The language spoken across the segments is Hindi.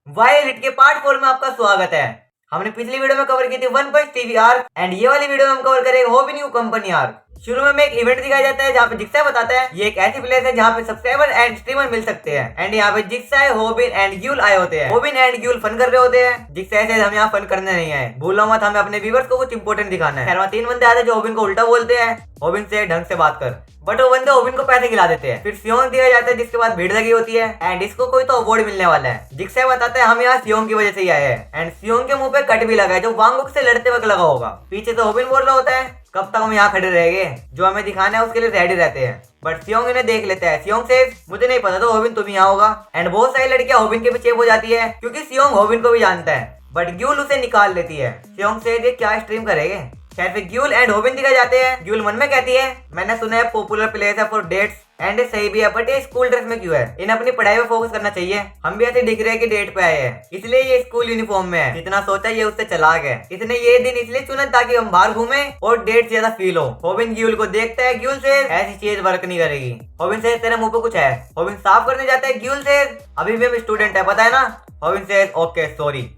वायलेट के पार्ट 4 में आपका स्वागत है। हमने पिछली वीडियो में कवर की थी one punch TV arc and ये वाली वीडियो में हम कवर करेंगे हॉबी न्यू कंपनी आर्क। शुरू में एक इवेंट दिखाया जाता है जहाँ पे जिक्सा बताता है ये एक ऐसी प्लेस है जहाँ पे सब्सक्राइबर एंड स्ट्रीमर मिल सकते हैं एंड यहाँ पे जिक्सा है, होबिन एंड ग्यूल आए होते हैं। होबिन एंड ग्यूल फन कर रहे होते हैं। जिक्सा ऐसे हम यहाँ फन करने नहीं आए, भूलो मत, हमें अपने व्यूअर्स को कुछ इंपोर्टेंट दिखाना है। खैर वहाँ 3 बंदे आते हैं जो होबिन को उल्टा बोलते हैं, होबिन से ढंग से बात कर, बट वो बंदे होबिन को पैसे खिला देते हैं। फिर सियोंग दिया जाता है जिसके बाद भीड़ लगी होती है एंड इसको कोई तो अवार्ड मिलने वाला है। जिक्सा बताता है हम यहाँ सियोंग की वजह से ही आए हैं एंड सियोंग के मुंह पे कट भी लगा है जो वांगुक से लड़ते वक्त लगा होगा। पीछे तो होबिन बोल रहा होता है कब तक हम यहाँ खड़े रहेंगे, जो हमें दिखाना है उसके लिए रेडी रहते हैं। बट सियोंग इन्हें देख लेता है। सियोंग से मुझे नहीं पता था होबिन तुम यहाँ होगा एंड बहुत सारी लड़कियां होबिन के पीछे हो जाती है क्योंकि सियोंग होबिन को भी जानता है, बट ग्यूल उसे निकाल लेती है। सियोंग से ये क्या स्ट्रीम करेंगे। खैर फिर ग्यूल एंड होबिन दिखाए जाते हैं। ग्यूल मन में कहती है मैंने सुना है पॉपुलर प्लेस है फॉर डेट्स एंड सही भी है, बट ये स्कूल ड्रेस में क्यों है, इन्हें अपनी पढ़ाई में फोकस करना चाहिए। हम भी ऐसे दिख रहे हैं कि डेट पे आए हैं इसलिए ये स्कूल यूनिफॉर्म में है। जितना सोचा ये उससे चलाक है, इसने ये दिन इसलिए चुना ताकि हम बाहर घूमे और डेट ज्यादा फील हो। होबिन ग्यूल को देखता है, ग्यूल से ऐसी चीज वर्क नहीं करेगी। होबिन से तेरे मुंह पे कुछ है। होबिन साफ करने जाता है, ग्यूल से अभी भी हम स्टूडेंट है पता है ना। होबिन से ओके सॉरी।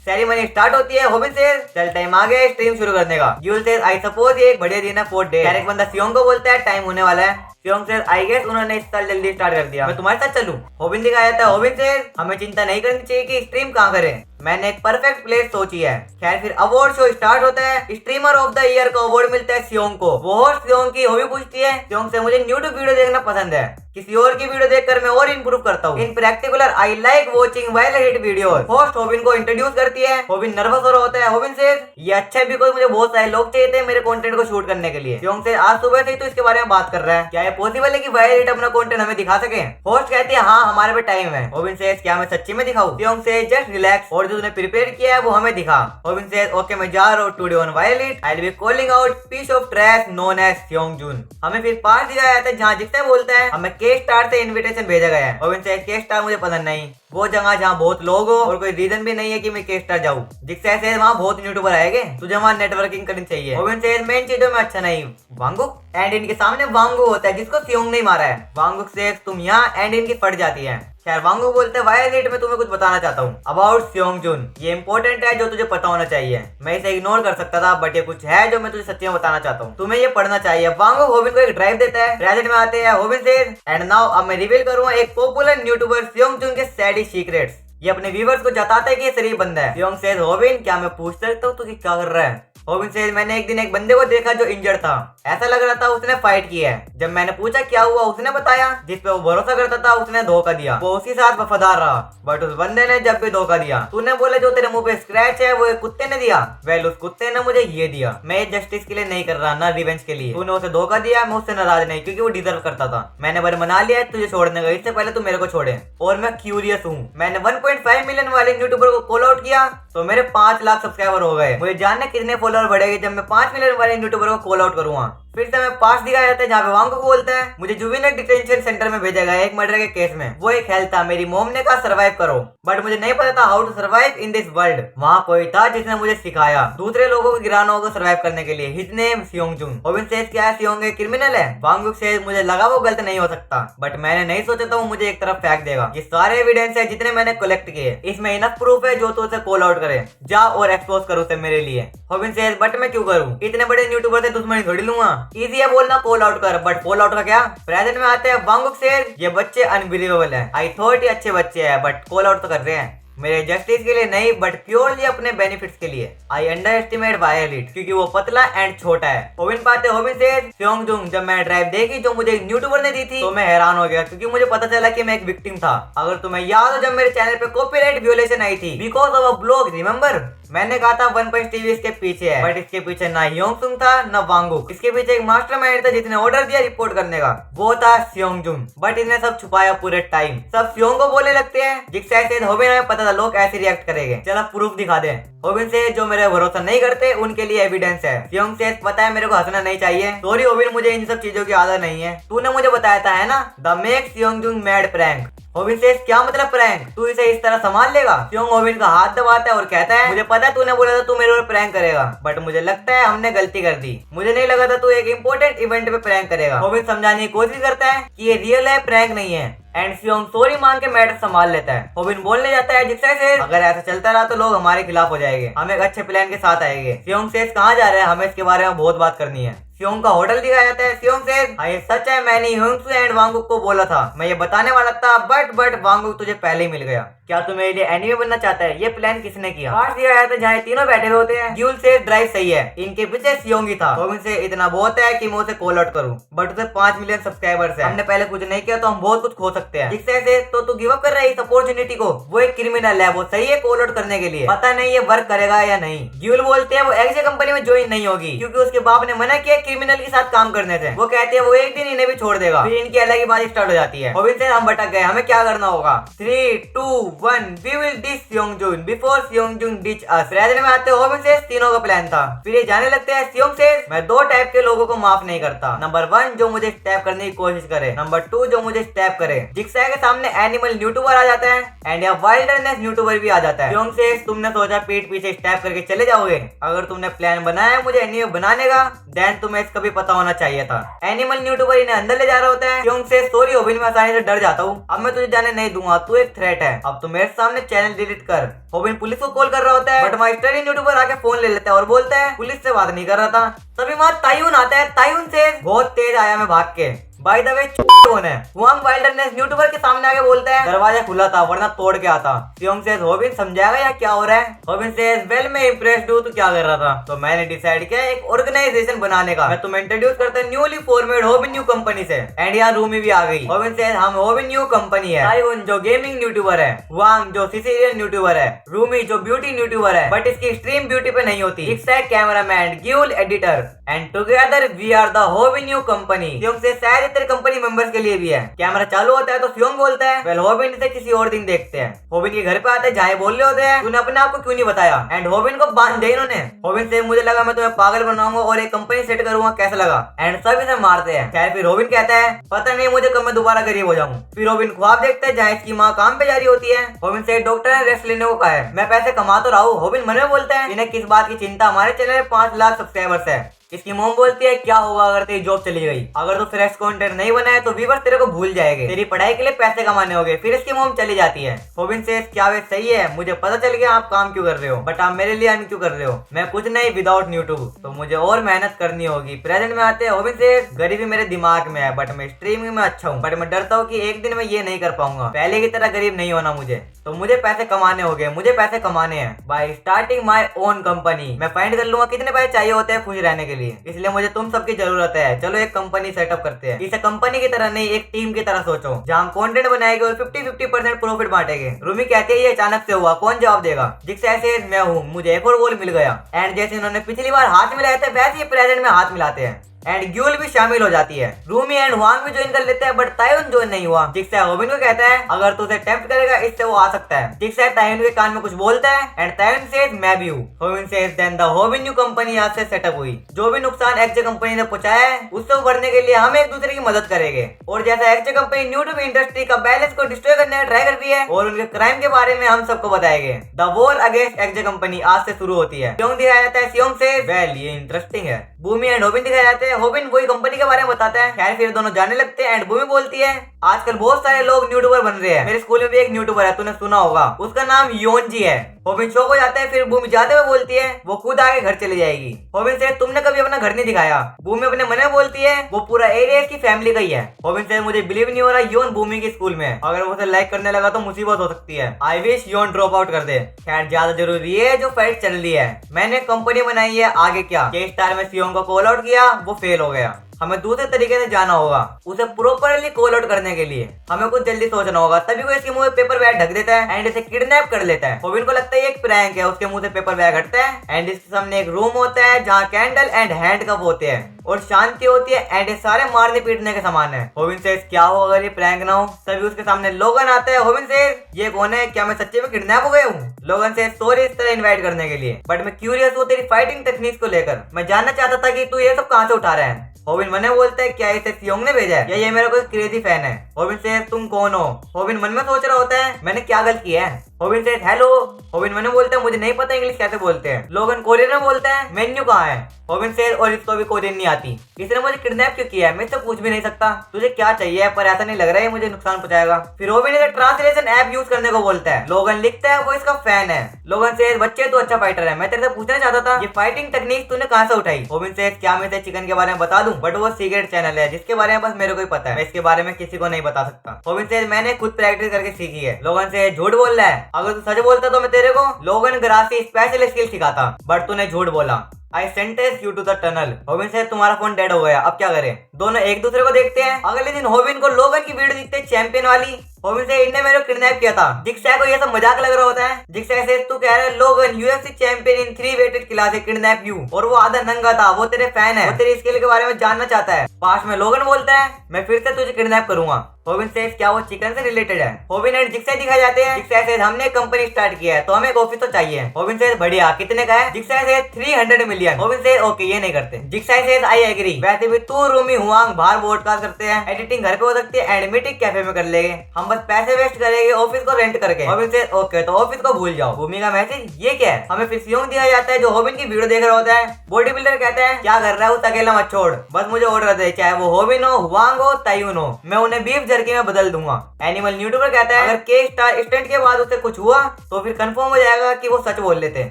सेरेमनी स्टार्ट होती है। होबिन से चल टाइम आ गया स्ट्रीम शुरू करने का। ग्यूल से आई सपोज ये एक बढ़िया दिन है फॉर डे। एक बंदा सियोंग को बोलता है टाइम होने वाला है। सियोंग से आई गेस उन्होंने इस साल जल्दी स्टार्ट कर दिया, मैं तुम्हारे साथ चलूं। होबिन दिखाया जाता है। होबिन से हमें चिंता नहीं करनी चाहिए कि स्ट्रीम कहाँ करें, मैंने एक परफेक्ट प्लेस सोची है। खैर फिर अवार्ड शो स्टार्ट होता है। स्ट्रीमर ऑफ द ईयर का अवार्ड मिलता है सियोंग को। वो होस्ट सियोंग की हॉबी पूछती है। सियोंग से मुझे यूट्यूब वीडियो देखना पसंद है, किसी और की वीडियो देखकर मैं और इंप्रूव करता हूँ। In particular I like watching Violet videos. Host Hobin को इंट्रोड्यूस करती है। होबिन नर्वस हो रहा होता है। होबिन से ये अच्छा है बिकॉज मुझे बहुत सारे लोग चाहिए थे मेरे कंटेंट को शूट करने के लिए। सियोंग से आज सुबह से ही तो इसके बारे में बात कर रहा है, क्या ये पॉसिबल है कि वायलेट अपना कंटेंट हमें दिखा सके। होस्ट कहती है हाँ हमारे पे टाइम है। होबिन से क्या मैं सच्ची में दिखाऊं। सियोंग से जस्ट रिलैक्स और जो तूने प्रिपेयर किया है वो हमें दिखा। होबिन से ओके मैं जा रहा हूँ today on Violet I will be calling out piece of trash known as Seongjun. हमें फिर पास दिखाया जाता है जहाँ जिक्सा बोलता है हमें के स्टार से इनविटेशन भेजा गया है। होबिन से के स्टार मुझे पसंद नहीं, वो जगह जहाँ बहुत लोग हो और कोई रीजन भी नहीं है कि मैं के स्टार जाऊँ। जिक्सा से वहाँ बहुत यूट्यूबर आएंगे, तुझे वहाँ नेटवर्किंग करनी चाहिए। होबिन से मेन चीजों में अच्छा नहीं। वांगुक एंड इनके सामने वांगू होता है जिसको सियोंग नहीं मारा है। वांगुक से तुम यहाँ एंड इनकी फट जाती है। खैर वांगू बोलते हैं वायलेट में तुम्हें कुछ बताना चाहता हूँ अबाउट सियोंगजुन, ये इंपॉर्टेंट है जो तुझे पता होना चाहिए। मैं इसे इग्नोर कर सकता था बट ये कुछ है जो मैं तुझे सच्ची में बताना चाहता हूँ, तुम्हें ये पढ़ना चाहिए। वांगू होबिन को एक ड्राइव देता है। प्रेजेंट में आते हैं होबिन से एंड नाउ अब मैं रिवील करूंगा एक पॉपुलर यूट्यूबर सियोंगजुन के सैडी सीक्रेट्स। ये अपने व्यूवर्स को बताता है कि ये शरीफ बंदा है। सियोंग से होबिन क्या मैं पूछ सकता हूँ तू क्या कर रहा है। होबिन से मैंने एक दिन एक बंदे को देखा जो इंजर्ड था, ऐसा लग रहा था उसने फाइट किया है। जब मैंने पूछा क्या हुआ उसने बताया जिस पे वो भरोसा करता था उसने धोखा दिया, वो उसी साथ वफादार रहा बट उस बंदे ने जब भी धोखा दिया तूने बोले जो तेरे मुंह पे स्क्रैच है वो एक कुत्ते ने दिया। वेल उस कुत्ते ने मुझे ये दिया, मैं ये जस्टिस के लिए नहीं कर रहा ना रिवेंज के लिए। तूने उसे धोखा दिया, मैं उससे नाराज नहीं क्योंकि वो डिजर्व करता था। मैंने बार मना लिया है तुझे छोड़ने का, इससे पहले तू मेरे को छोड़े। और मैं क्यूरियस हूँ, मैंने 1.5 मिलियन वाले यूट्यूबर को कॉल आउट किया तो मेरे 5 लाख सब्सक्राइबर हो गए। मुझे जानने कितने फॉलोअर बढ़ेंगे जब मैं 5 मिलियन वाले यूट्यूबर को कॉल आउट करूंगा। फिर से हमें पास दिखाया जाता है जहाँ पे वांगू को बोलता है मुझे जुवेनाइल डिटेंशन सेंटर में भेजा गया एक मर्डर के केस में। वो एक हेल्थ था, मेरी मॉम ने कहा सर्वाइव करो बट मुझे नहीं पता था how to survive in this world. वहाँ कोई था जिसने मुझे सिखाया दूसरे लोगों को गिरानों को सर्वाइव करने के लिए। His name सियोंगजुन। होबिन से क्या है सियोंग एक क्रिमिनल है। वांगू से मुझे लगा वो गलत नहीं हो सकता बट मैंने नहीं सोचा था वो मुझे एक तरफ फेंक देगा। ये सारे एविडेंस है जितने मैंने कलेक्ट किए, इसमें इनफ प्रूफ है जो तो उसे कॉल आउट करे, जा और एक्सपोज करो उसे मेरे लिए। होबिन से बट मैं क्यों करूँ, इतने बड़े यूट्यूबर से दुश्मनी थोड़ी लूंगा। इजी है बोलना कॉल आउट कर बट कॉल आउट का क्या। प्रेजेंट में आते हैं वांगुक से ये बच्चे अनबिलीवेबल है। आई थॉट ये अच्छे बच्चे हैं बट कॉल आउट तो कर रहे हैं मेरे जस्टिस के लिए नहीं बट प्योरली अपने बेनिफिट्स के लिए। आई अंडर एस्टिमेट वायलेट क्योंकि वो पतला एंड छोटा है। होबिन पाते होबिन से सियोंगजुन जब मैं ड्राइव देखी जो मुझे यूट्यूबर ने दी थी तो मैं हैरान हो गया क्योंकि मुझे पता चला कि मैं एक विक्टिम था। अगर तुम्हें याद हो जब मेरे चैनल पे कॉपीराइट व्योलेशन आई थी because of a blog remember, मैंने कहा था वन पंच टीवी इसके पीछे है बट इसके पीछे ना योंगसुंग था ना वांगुक, इसके पीछे एक मास्टरमाइंड था जिसने ऑर्डर दिया रिपोर्ट करने का, वो था सियोंगजुन। बट इसने सब छुपाया पूरे टाइम, सब सियोंग को बोलने लगते हैं जिससे ऐसे होबिन हमें पता था लोग ऐसे रिएक्ट करेंगे। चलो प्रूफ दिखा दे। होबिन से जो मेरे भरोसा नहीं करते उनके लिए एविडेंस है। सियोंग से पता है मेरे को हंसना नहीं चाहिए, सॉरी होबिन मुझे इन सब चीजों की आदत नहीं है, तूने मुझे बताया था है ना द मेक सियोंगजुन मैड प्रैंक। होबिन से क्या मतलब प्रैंक, तू इसे इस तरह संभाल लेगा। सियोंग होबिन का हाथ दबाता है और कहता है मुझे पता है तूने बोला था तू मेरे ऊपर प्रैंक करेगा बट मुझे लगता है हमने गलती कर दी, मुझे नहीं लगा था तू एक इंपॉर्टेंट इवेंट पे प्रैंक करेगा। होबिन समझाने की कोशिश करता है कि ये रियल है प्रैंक नहीं है। एंड सियोंग सॉरी मांग के मैटर संभाल लेता है। होबिन बोलने जाता है जिक्सा से अगर ऐसा चलता रहा तो लोग हमारे खिलाफ हो जाएंगे, हम एक अच्छे प्लान के साथ आएंगे। सियोंग से कहाँ जा रहे हैं, हमें इसके बारे में बहुत बात करनी है। सियोंग का होटल दिखाया जाता है। सियोंग से हाँ ये सच है, मैंने ह्योंगसू एंड वांगुक को बोला था, मैं ये बताने वाला था बट वांगुक तुझे पहले ही मिल गया। क्या तुम मेरे लिए एनिमे बनना चाहता है? ये प्लान किसने किया? पार्ट दिया जाता है जहाँ तीनों बैठे हुए होते हैं। ग्यूल से ड्राइव सही है, इनके पीछे सियोंग ही था। होबिन से इतना बहुत है कि मैं उसे कॉल आउट करूं, बट उसे 5 मिलियन सब्सक्राइबर्स है, हमने पहले कुछ नहीं किया तो हम बहुत कुछ खो सकते हैं। जिससे से तो तू गिव अप कर रहा है इस अपॉर्चुनिटी को, वो एक क्रिमिनल है, वो सही है कॉल आउट करने के लिए, पता नहीं ये वर्क करेगा या नहीं। ग्यूल बोलते हैं वो एक्जे कंपनी में ज्वाइन नहीं होगी क्योंकि उसके बाप ने मना किया क्रिमिनल के साथ काम करने से। वो कहते हैं वो एक दिन इन्हें भी छोड़ देगा, फिर इनकी अलग ही बात स्टार्ट हो जाती है। होबिन से हम भटक गए, हमें क्या करना होगा? 3, 2, 1 we will ditch Seongjun before Seongjun ditch us. Present में आते होबिन से तीनों का प्लान था। फिर ये जाने लगते हैं सियोंग से मैं 2 टाइप के लोगों को माफ नहीं करता। नंबर 1 जो मुझे स्टैप करने की कोशिश करे, नंबर 2 जो मुझे स्टैप करे। जिक्सा के सामने एनिमल यूट्यूबर आ जाता है एंड या वाइल्डनेस यूट्यूबर भी आ जाता है। सियोंग से तुमने सोचा पीठ पीछे स्टैप करके चले जाओगे? अगर तुमने प्लान बनाया मुझे एनिमे बनाने का देन तुम्हें इसका भी पता होना चाहिए था। एनिमल यूट्यूबर इन्हें अंदर ले जा रहा होता है। सियोंग से सॉरी होबिन मैं आसानी से डर जाता हूँ, अब मैं तुझे जाने नहीं दूंगा, तू एक थ्रेट है, अब तू मेरे सामने चैनल डिलीट कर। होबिन पुलिस को कॉल कर रहा होता है बट मास्टर यूट्यूबर आके फोन ले लेता है और बोलता है पुलिस से बात नहीं कर रहा था। तभी वहाँ तायुन आता है। तायुन से बहुत तेज आया मैं भाग के। बाय द वे कौन है? वांग वाइल्डनेस यूट्यूबर के सामने आके बोलता है दरवाजा खुला था वरना तोड़ के आता। सियोंग से होबिन समझाएगा या क्या हो रहा है? होबिन से वेल मैं इम्प्रेस्ड हूँ, तू क्या कर रहा था? तो मैंने डिसाइड किया एक ऑर्गेनाइजेशन बनाने का, मैं तुम्हें इंट्रोड्यूस करता हूं न्यूली फॉर्मेड होबिन न्यू कंपनी से। एंड यहाँ रूमी भी आ गई। होबिन से हम होबिन न्यू कंपनी है। तायुन जो गेमिंग यूट्यूबर है, वांग जो सिसिलियन यूट्यूबर है, रूमी जो ब्यूटी यूट्यूबर है बट इसकी एक्सट्रीम ब्यूटी पे नहीं होती, cameraman, Gyul editor and together we are the Hobin new company. Seong से शायद तेरे कंपनी मेंबर्स के लिए भी है। कैमरा चालू होता है तो सियोंग बोलता है वेल होबिन से किसी और दिन देखते हैं। होबिन के घर पे आते हैं जहाँ बोल रहे होते हैं तूने अपने आप को क्यों नहीं बताया? एंड होबिन को बांध दिया इन्होंने। होबिन से मुझे लगा मैं तुम्हें पागल बनाऊंगा और एक कंपनी सेट करूंगा, कैसा लगा? एंड सब इसे मारते हैं। खैर फिर होबिन कहता है पता नहीं मुझे कब मैं दोबारा गरीब हो जाऊं। फिर होबिन ख्वाब देखता है जहाँ इसकी माँ काम पे जा रही होती है। होबिन से डॉक्टर ने रेस्ट लेने को कहा है, मैं पैसे कमा तो रहा हूँ। होबिन मन में बोलता है इन्हें किस बात की चिंता, हमारे चैनल में 5 लाख सब्सक्राइबर्स है। इसकी मॉम बोलती है क्या होगा अगर तेरी जॉब चली गई, अगर तू फ्रेश कंटेंट नहीं बनाए तो व्यूअर्स तेरे को भूल जाएंगे, तेरी पढ़ाई के लिए पैसे कमाने होंगे। फिर इसकी मॉम चली जाती है। होबिन से क्या वे सही है, मुझे पता चल गया आप काम क्यों कर रहे हो बट आप मेरे लिए अर्न क्यों कर रहे हो? मैं कुछ नहीं विदाउट यूट्यूब, तो मुझे और मेहनत करनी होगी। प्रेजेंट में आते हैं होबिन से गरीबी मेरे दिमाग में है बट मैं स्ट्रीमिंग में अच्छा हूँ, बट मैं डरता हूँ कि एक दिन मैं ये नहीं कर पाऊंगा, पहले की तरह गरीब नहीं होना मुझे, तो मुझे पैसे कमाने होंगे, मुझे पैसे कमाने हैं bye starting my own company. मैं फाइंड कर लूंगा कितने पैसे चाहिए होते हैं खुश रहने के लिए, इसलिए मुझे तुम सबकी जरूरत है। चलो एक कंपनी सेटअप करते हैं। इसे कंपनी की तरह नहीं एक टीम की तरह सोचो जहाँ कंटेंट बनाएंगे और 50-50% प्रॉफिट बांटेंगे। रूमी कहते हैं ये अचानक से हुआ, कौन जवाब देगा? जिक्स ऐसे मैं हूँ, मुझे एक और गोल मिल गया। एंड जैसे इन्होंने पिछली बार हाथ मिलाए थे वैसे ही प्रेजेंट में हाथ मिलाते हैं एंड ग्यूल भी शामिल हो जाती है। रूमी एंड वांग भी ज्वाइन कर लेते हैं बट तायुन ज्वाइन नहीं हुआ। जिक्सा होबिन को कहता है अगर तू उसे टेम्प्ट करेगा इससे वो आ सकता है। जिक्सा तायुन के कान में कुछ बोलता है एंड तायुन सेज मैं भी हूँ। Hobin says then the Hobin new company आज से सेटअप हुई। जो भी नुकसान एक्जे कंपनी ने पहुंचाया है उससे उभरने के लिए हम एक दूसरे की मदद करेंगे। और जैसा एक्जे कंपनी यूट्यूब इंडस्ट्री का बैलेंस को डिस्ट्रॉय करने का ट्राई करती है और उनके क्राइम के बारे में हम सबको बताएंगे। द वॉर अगेंस्ट एक्जे कंपनी आज से शुरू होती है। सियोंग दिखाया जाता है। सियोंग से वेल ये इंटरेस्टिंग है। बूमी एंड होबिन दिखाए जाते हैं। होबिन वही कंपनी के बारे में बताता है। खैर फिर दोनों जाने लगते हैं एंड बूमी बोलती है आजकल बहुत सारे लोग यूट्यूबर बन रहे हैं, मेरे स्कूल में भी एक यूट्यूबर है, तूने सुना होगा, उसका नाम योनजी है। होबिन शौक हो जाता है। फिर बूमी जाते हुए बोलती है वो खुद आगे घर चली जाएगी। होबिन से तुमने कभी अपना घर नहीं दिखाया। बूमी अपने मन में बोलती है वो पूरा एरिया इसकी फैमिली का ही है। होबिन से मुझे बिलीव नहीं हो रहा योन बूमी की स्कूल में, अगर वो उसे लाइक करने लगा तो मुसीबत हो सकती है। आई विश योन ड्रॉप आउट कर दे। खैर ज्यादा जरूरी है जो फाइट चल रही है, मैंने कंपनी बनाई है, आगे क्या? के स्टार में सियोंग को कॉल आउट किया, वो फेल हो गया। हमें दूसरे तरीके से जाना होगा उसे प्रॉपरली कॉल आउट करने के लिए, हमें कुछ जल्दी सोचना होगा। तभी वो इसके मुंह में पेपर बैग ढक देता है एंड इसे किडनैप कर लेता है। होबिन को लगता है ये एक प्रैंक है, उसके मुंह से पेपर बैग हटता है एंड इसके सामने एक रूम होता है जहाँ कैंडल एंड हैंड कप होते हैं और शांति होती है एंड ये सारे मारने पीटने के सामान है। होबिन से क्या हो अगर ये प्रैंक ना हो? तभी उसके सामने लोगन आता है। होबिन से ये कौन है, क्या मैं सच्चे में किडनैप हो गया हूँ? लोगन से सॉरी इस तरह इन्वाइट करने के लिए, बट मैं क्यूरियस हूँ तेरी फाइटिंग टेक्निक्स को लेकर, मैं जानना चाहता था कि तू ये सब कहाँ से उठा रहा है। होबिन मन में बोलता है क्या इसे सियोंग ने भेजा है या ये मेरा कोई क्रेजी फैन है। होबिन से तुम कौन हो? होबिन मन में सोच रहा होता है मैंने क्या गलत किया है। होबिन से हेलो। होबिन मैंने बोलता है मुझे नहीं पता इंग्लिश कैसे बोलते हैं। लोगन कोरियन में बोलता है मेन्यू कहाँ है। होबिन से और इसको भी कोरियन नहीं आती। इसने मुझे किडनैप क्यों किया है मैं इससे पूछ भी नहीं सकता। तुझे क्या चाहिए पर ऐसा नहीं लग रहा है मुझे नुकसान पहुंचाएगा। फिर होबिन इसे ट्रांसलेशन ऐप यूज करने को बोलता है। लोगन लिखता है वो इसका फैन है। लोगन से बच्चे तो अच्छा फाइटर है, मैं तेरे से पूछना चाहता था ये फाइटिंग टेक्निक तूने कहाँ से उठाई। होबिन से क्या मैं चिकन के बारे में बता दूं, बट वो सीक्रेट चैनल है जिसके बारे में बस मेरे को ही पता है, मैं इसके बारे में किसी को नहीं बता सकता। होबिन से मैंने खुद प्रैक्टिस करके सीखी है। लोगन से झूठ बोल रहा है, अगर तू सच बोलता तो मैं तेरे को लोगन ग्रासी स्पेशल स्किल सिखाता, बट तूने झूठ बोला। I sentence you to the tunnel. Hobin से तुम्हारा फोन डेड हो गया, अब क्या करें। दोनों एक दूसरे को देखते हैं। अगले दिन होबिन को लोगन की वीडियो दिखते है चैंपियन वाली। होबिन से इनने मेरे को किडनैप किया था। जिक्सा को ये सब मजाक लग रहा होता है। जिक्सा से तू कह रहा है Logan UFC champion in 3 weighted class kidnap you, और वो आधा नंगा था, वो तेरे फैन है, वो तेरी स्किल के बारे में जानना चाहता है। पास में लोगन बोलता है मैं फिर से तुझे किडनैप करूंगा। होबिन से क्या वो चिकन से रिलेटेड है। होबिन एंड जिक्सा दिखाए जाते हैं। जिक्सा से हमने कंपनी स्टार्ट किया है तो हमें एक ऑफिस तो चाहिए। होबिन से बढ़िया, कितने का है। जिक्सा से 300 मिलियन। होबिन से ओके ये नहीं करते। जिक्सा से आई एग्री। वैसे भी तू रूमी हुआंग बाहर पॉडकास्ट करते हैं, एडिटिंग घर पे हो सकती है एंड मीटिंग कैफे में कर लेंगे, हम बस पैसे वेस्ट करेंगे ऑफिस को रेंट करके। होबिन से ओके तो ऑफिस को भूल जाओ। भूमि का मैसेज ये क्या है। हमें फिर सियोंग दिया जाता है जो होबिन की वीडियो देख रहा होता है। बॉडी बिल्डर कहता है क्या कर रहा है उस अकेला मत छोड़, बस मुझे ऑर्डर दे, चाहे वो होबिन हो, हुआंग हो, तायुन हो, मैं उन्हें बीफ जर्की में बदल दूंगा। एनिमल यूट्यूबर कहता है अगर के स्टार स्टंट के बाद उसे कुछ हुआ तो फिर कंफर्म हो जाएगा कि वो सच बोल लेते।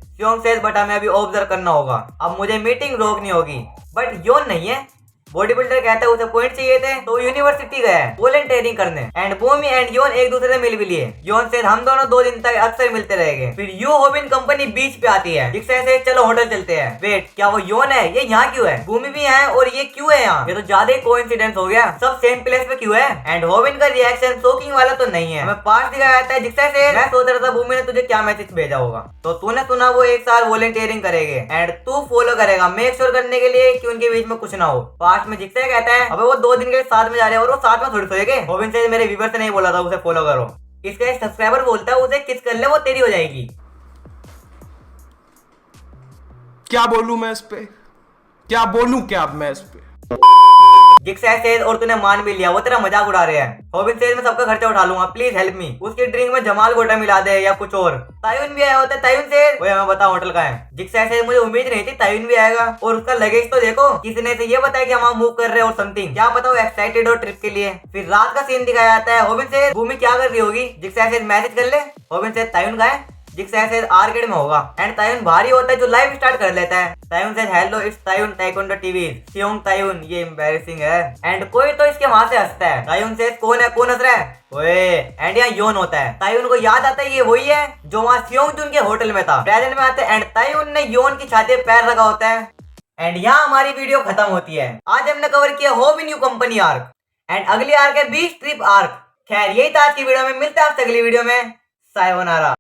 सियोंग सेज बट हमें अभी ऑब्जर्व करना होगा, अब मुझे मीटिंग रोकनी होगी। बट योन नहीं है। बॉडी बिल्डर कहता है उसे पॉइंट चाहिए थे तो यूनिवर्सिटी गया वॉलंटियरिंग करने। एंड भूमि एंड योन एक दूसरे से मिल भी लिए। योन से हम दोनों 2 दिन तक अक्सर मिलते रहेंगे। फिर यू होबिन कंपनी बीच पे आती है। जिक्सा से चलो होटल चलते हैं। वेट क्या वो योन है, ये यहाँ क्यों है। भूमि भी है और ये क्यों है यहाँ, ये तो ज्यादा ही कोइंसिडेंस हो गया, सब सेम प्लेस पे क्यों है। एंड होबिन का रिएक्शन शॉकिंग वाला तो नहीं है। हमें पास दिखाया जाता है। जिक्सा से मैं सोच रहा था भूमि ने तुझे क्या मैसेज भेजा होगा, तो तूने सुना वो एक साल वॉलंटियरिंग करेंगे एंड तू फॉलो करेगा मेक श्योर करने के लिए कि उनके बीच में कुछ ना हो। पास में जिक्सा कहता है अबे वो 2 दिन के लिए साथ में जा रहे हैं और वो साथ में थोड़ी सोएंगे। होबिन से मेरे व्यूअर से नहीं बोला था उसे फॉलो करो। इसका एक सब्सक्राइबर बोलता है उसे किस कर ले वो तेरी हो जाएगी। क्या बोलूं मैं इस पे, क्या बोलूं क्या अब मैं इस पे। जिक्सा सेज और तूने मान भी लिया, वो तेरा मजाक उड़ा रहे हैं। होबिन सेज मैं सबका खर्चा उठा लूंगा, प्लीज हेल्प मी। उसकी ड्रिंक में जमाल गोटा मिला दे या कुछ और। तायुन भी आया होता है। तायुन सेज वो हमें बता होटल का है। जिक्सा सेज मुझे उम्मीद नहीं थी तायुन भी आएगा। और उसका लगेज तो देखो, किसने से ये बताया कि हम मूव कर रहे हैं और समथिंग, क्या पता वो एक्साइटेड हो ट्रिप के लिए। फिर रात का सीन दिखाया जाता है। होबिन सेज भूमि क्या कर रही होगी। जिक्सा सेज मैसेज कर ले। होबिन सेज तायुन का है। जिक्सा सेज आर्केड में होगा। एंड तायुन भारी होता है जो लाइव स्टार्ट कर लेता है। Tayun says hello it's Tayun taekwondo TV. Seong Tayun ये एम्बैरेसिंग है। एंड कोई तो इसके वहां से हंसता है। तायुन सेज कौन है, कौन हंस रहा है। ओए एंड यहाँ योन होता है। तायुन को याद आता है ये वही है जो वहाँ सियोंग जुन के होटल में था। प्रेजेंट में आते हैं एंड तायुन ने योन की छाती पे पैर रखा होता है। एंड यहाँ हमारी वीडियो खत्म होती है। आज हमने कवर किया होबिन न्यू कंपनी आर्क एंड अगली आर्क है बीच ट्रिप आर्क। खैर यही था आज की वीडियो में, मिलते हैं आपसे अगली वीडियो में। सायोनारा।